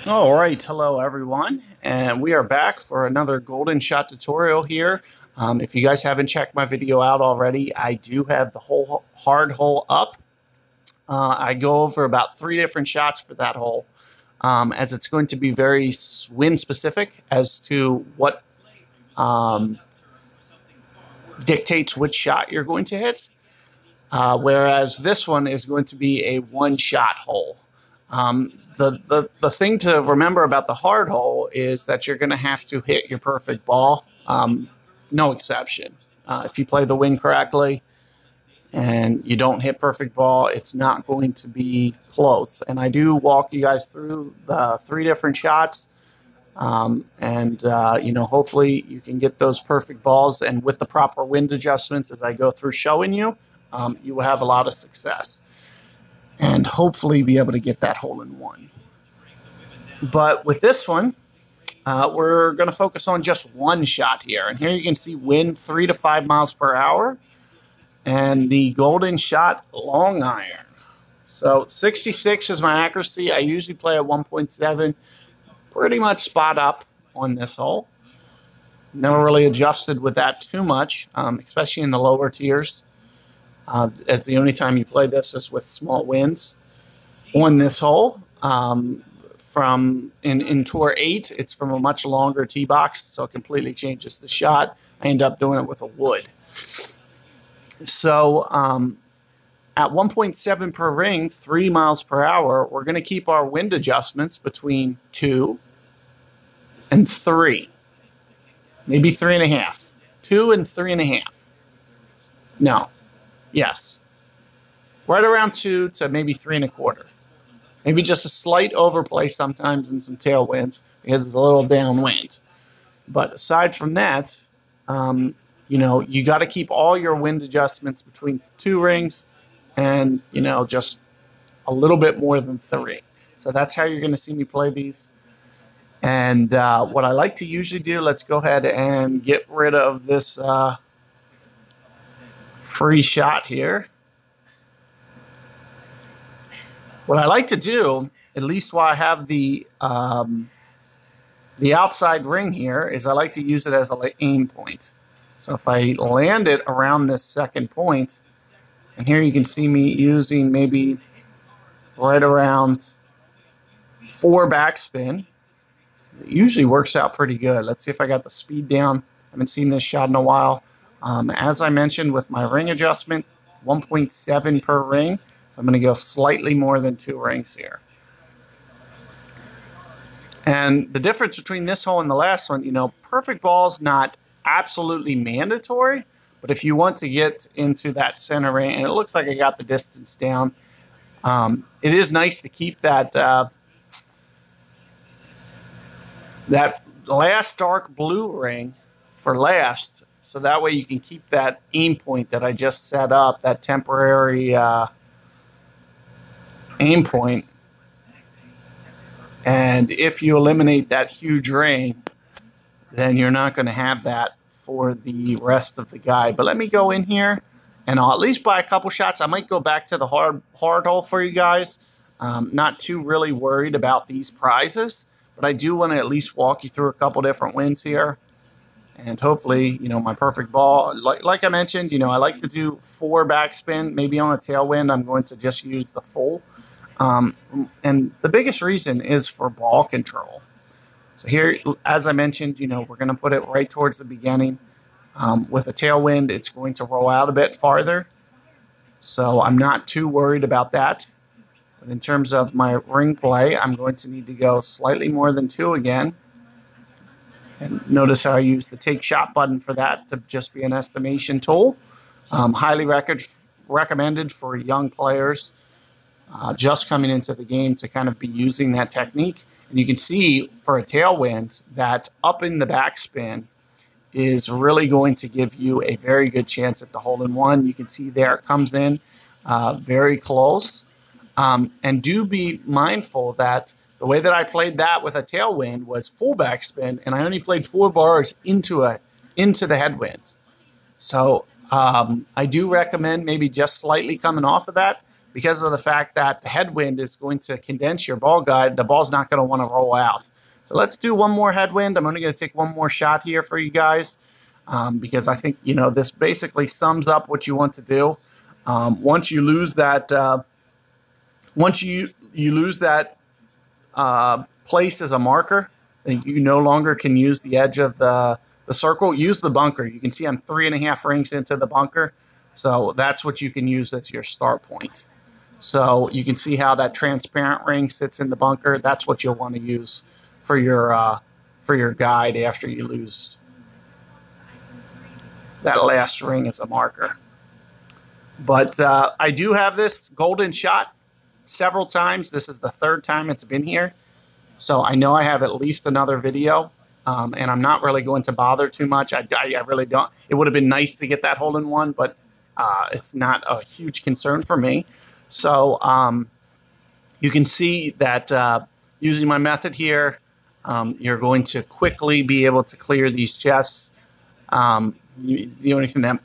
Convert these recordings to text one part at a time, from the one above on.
All right, hello everyone, and we are back for another golden shot tutorial here. If you guys haven't checked my video out already, I do have the whole hard hole up. I go over about 3 different shots for that hole, as it's going to be very wind specific as to what dictates which shot you're going to hit. Whereas this one is going to be a one-shot hole. The thing to remember about the hard hole is that you're going to have to hit your perfect ball, no exception. If you play the wind correctly and you don't hit perfect ball, it's not going to be close. And I do walk you guys through the 3 different shots, hopefully you can get those perfect balls. And with the proper wind adjustments, as I go through showing you, you will have a lot of success and hopefully be able to get that hole in one. But with this one, we're going to focus on just one shot here. And here you can see wind 3 to 5 miles per hour and the golden shot long iron. So 66 is my accuracy. I usually play at 1.7, pretty much spot up on this hole. Never really adjusted with that too much, especially in the lower tiers. As the only time you play this is with small winds. On this hole, in Tour 8, it's from a much longer tee box, so it completely changes the shot. I end up doing it with a wood. So at 1.7 per ring, 3 miles per hour, we're going to keep our wind adjustments between 2 and 3. Maybe 3.5. 2 and 3.5. No. Yes. Right around 2 to maybe 3.25. Maybe just a slight overplay sometimes in some tailwinds because it's a little downwind. But aside from that, you got to keep all your wind adjustments between 2 rings and, just a little bit more than 3. So that's how you're going to see me play these. And what I like to usually do, let's go ahead and get rid of this free shot here. What I like to do, at least while I have the outside ring here, is I like to use it as an aim point. So if I land it around this second point, and here you can see me using maybe right around 4 backspin. It usually works out pretty good. Let's see if I got the speed down. I haven't seen this shot in a while. As I mentioned, with my ring adjustment, 1.7 per ring. So I'm going to go slightly more than 2 rings here. And the difference between this hole and the last one, perfect ball is not absolutely mandatory. But if you want to get into that center ring, and it looks like I got the distance down, it is nice to keep that that last dark blue ring for last. So that way you can keep that aim point that I just set up, that temporary aim point. And if you eliminate that huge ring, then you're not going to have that for the rest of the guide. But let me go in here, and I'll at least buy a couple shots. I might go back to the hard hole for you guys. Not too really worried about these prizes, but I do want to at least walk you through a couple different wins here. And hopefully, my perfect ball, like I mentioned, I like to do 4 backspin. Maybe on a tailwind, I'm going to just use the full. And the biggest reason is for ball control. So here, as I mentioned, we're going to put it right towards the beginning. With a tailwind, it's going to roll out a bit farther. So I'm not too worried about that. But in terms of my ring play, I'm going to need to go slightly more than 2 again. And notice how I use the take shot button for that to just be an estimation tool. Highly recommended for young players just coming into the game to kind of be using that technique. And you can see for a tailwind that up in the backspin is really going to give you a very good chance at the hole-in-one. You can see there it comes in very close. And do be mindful that the way that I played that with a tailwind was full backspin, and I only played 4 bars into the headwind. So I do recommend maybe just slightly coming off of that. because of the fact that the headwind is going to condense your ball guide. The ball's not going to want to roll out. So let's do one more headwind. I'm only going to take one more shot here for you guys because I think, you know, this basically sums up what you want to do. Once you lose that, place as a marker, then you no longer can use the edge of the circle. Use the bunker. You can see I'm 3.5 rings into the bunker. So that's what you can use as your start point. So you can see how that transparent ring sits in the bunker. That's what you'll want to use for your guide after you lose that last ring as a marker. But I do have this golden shot several times. This is the 3rd time it's been here. So I know I have at least another video. And I'm not really going to bother too much. I really don't. It would have been nice to get that hole-in-one, but it's not a huge concern for me. So you can see that using my method here, you're going to quickly be able to clear these chests. The only thing that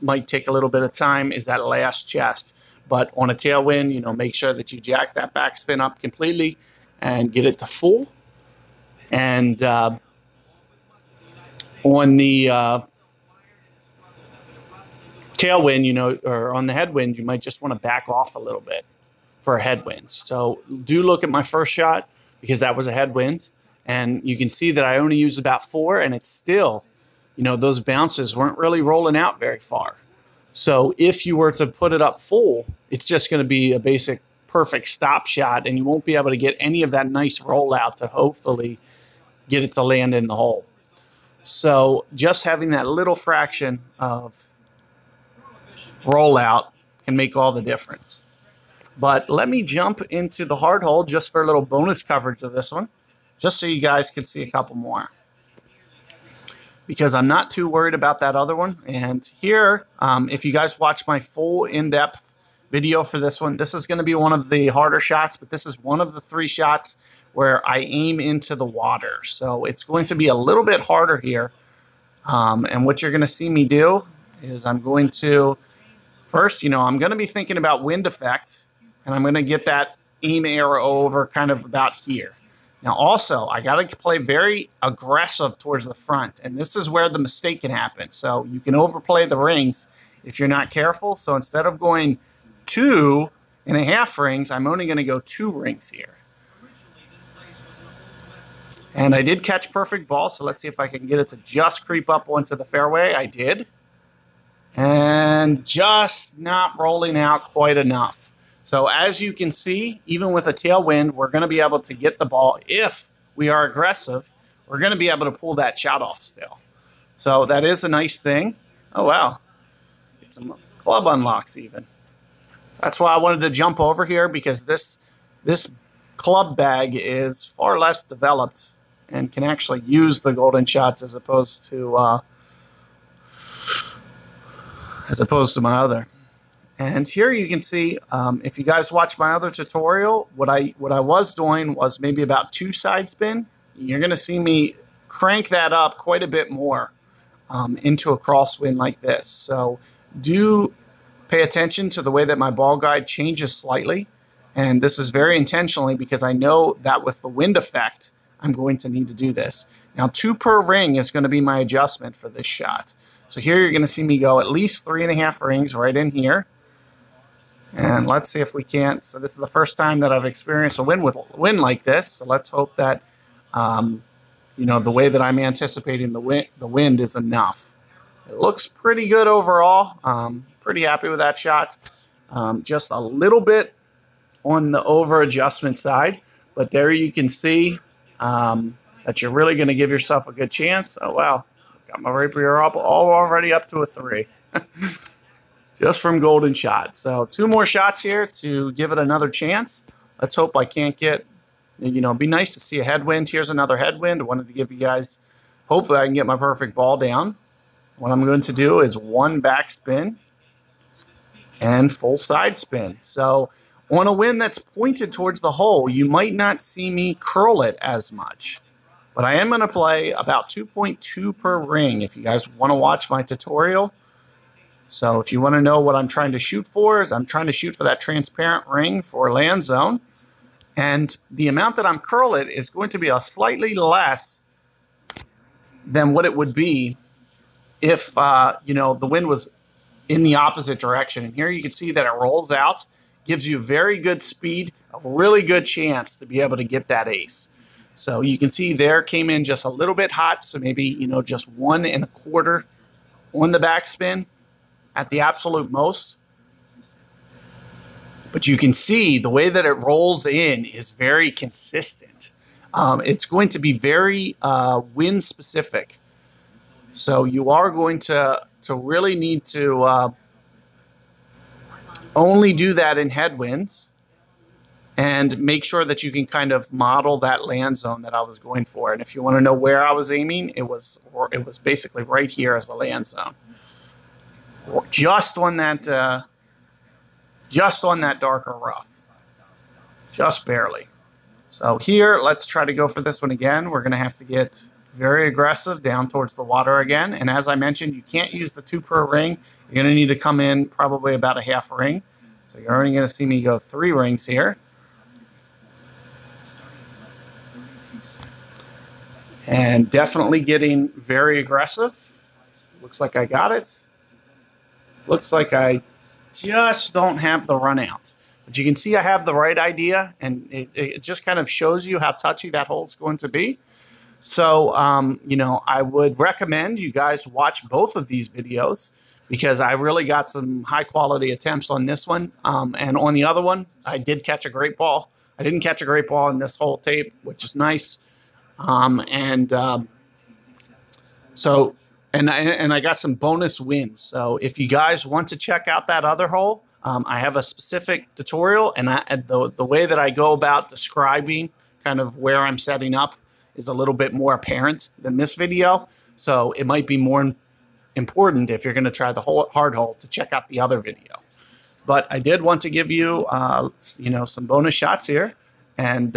might take a little bit of time is that last chest. But on a tailwind, make sure that you jack that backspin up completely and get it to full. And on the tailwind, or on the headwind, you might just want to back off a little bit for a headwind. So do look at my first shot because that was a headwind. And you can see that I only used about 4, and it's still, those bounces weren't really rolling out very far. So if you were to put it up full, it's just going to be a basic perfect stop shot, and you won't be able to get any of that nice rollout to hopefully get it to land in the hole. So just having that little fraction of rollout can make all the difference. But let me jump into the hard hole just for a little bonus coverage of this one, just so you guys can see a couple more. Because I'm not too worried about that other one. And here, if you guys watch my full in-depth video for this one, this is going to be one of the harder shots, but this is one of the 3 shots where I aim into the water. So it's going to be a little bit harder here. And what you're going to see me do is I'm going to, first, I'm going to be thinking about wind effect, and I'm going to get that aim arrow over kind of about here. Now, also, I got to play very aggressive towards the front, and this is where the mistake can happen. So you can overplay the rings if you're not careful. So instead of going 2.5 rings, I'm only going to go 2 rings here. And I did catch perfect ball, so let's see if I can get it to just creep up onto the fairway. I did. And just not rolling out quite enough. So as you can see, even with a tailwind, we're going to be able to get the ball. If we are aggressive, we're going to be able to pull that shot off still. So that is a nice thing. Oh, wow. Get some club unlocks even. That's why I wanted to jump over here, because this club bag is far less developed and can actually use the golden shots as opposed to my other. And here you can see, if you guys watch my other tutorial, what I was doing was maybe about 2 side spin. You're going to see me crank that up quite a bit more into a crosswind like this. So do pay attention to the way that my ball guide changes slightly. And this is very intentionally because I know that with the wind effect, I'm going to need to do this. Now, 2 per ring is going to be my adjustment for this shot. So here you're going to see me go at least 3.5 rings right in here. And let's see if we can't. So this is the first time that I've experienced a wind like this. So let's hope that, the way that I'm anticipating the wind is enough. It looks pretty good overall. Pretty happy with that shot. Just a little bit on the over adjustment side, but there you can see that you're really going to give yourself a good chance. Oh wow, got my rapier up already up to a 3. Just from golden shots. So 2 more shots here to give it another chance. Let's hope I can't get, it'd be nice to see a headwind. Here's another headwind. I wanted to give you guys, hopefully I can get my perfect ball down. What I'm going to do is 1 backspin and full side spin. So on a wind that's pointed towards the hole, you might not see me curl it as much. But I am going to play about 2.2 per ring. If you guys want to watch my tutorial, So if you want to know what I'm trying to shoot for, is I'm trying to shoot for that transparent ring for land zone. And the amount that I'm curl it is going to be a slightly less than what it would be if, you know, the wind was in the opposite direction. And here you can see that it rolls out, gives you very good speed, a really good chance to be able to get that ace. So you can see there came in just a little bit hot. So maybe, you know, just 1 1/4 on the backspin at the absolute most. But you can see the way that it rolls in is very consistent. It's going to be very wind specific. So you are going to really need to only do that in headwinds and make sure that you can kind of model that land zone that I was going for. And if you want to know where I was aiming, it was basically right here as the land zone. Just on that darker rough. Just barely. So here, let's try to go for this one again. We're going to have to get very aggressive down towards the water again. And as I mentioned, you can't use the 2 per ring. You're going to need to come in probably about a half ring. So you're only going to see me go 3 rings here. And definitely getting very aggressive. Looks like I got it. Looks like I just don't have the run out. But you can see I have the right idea, and it just kind of shows you how touchy that hole is going to be. So, you know, I would recommend you guys watch both of these videos because I really got some high-quality attempts on this one. And on the other one, I did catch a great ball. I didn't catch a great ball in this whole tape, which is nice. So... And I got some bonus wins. So if you guys want to check out that other hole, I have a specific tutorial. And the way that I go about describing kind of where I'm setting up is a little bit more apparent than this video. So it might be more important if you're going to try the hard hole to check out the other video. But I did want to give you, you know, some bonus shots here. And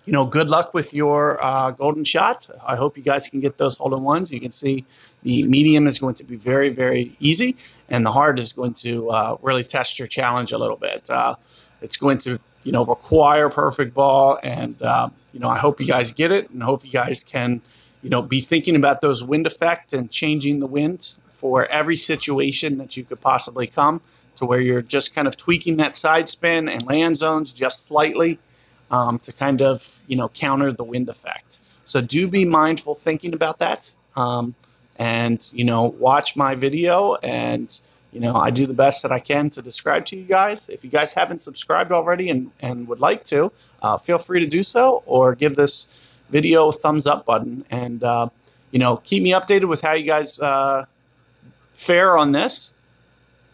you know, good luck with your golden shot. I hope you guys can get those hole-in-ones. You can see the medium is going to be very, very easy, and the hard is going to really test your challenge a little bit. It's going to, you know, require perfect ball, and, you know, I hope you guys get it, and hope you guys can, you know, be thinking about those wind effect and changing the wind for every situation that you could possibly come to where you're just kind of tweaking that side spin and land zones just slightly. To kind of, you know, counter the wind effect. So do be mindful thinking about that. And, you know, watch my video, and, you know, I do the best that I can to describe to you guys. If you guys haven't subscribed already and would like to, feel free to do so, or give this video a thumbs up button. And, you know, keep me updated with how you guys fare on this.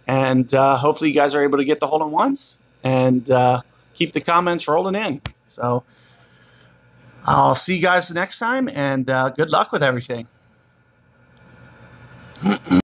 And hopefully you guys are able to get the hole-in-ones. And keep the comments rolling in. So I'll see you guys next time, and good luck with everything.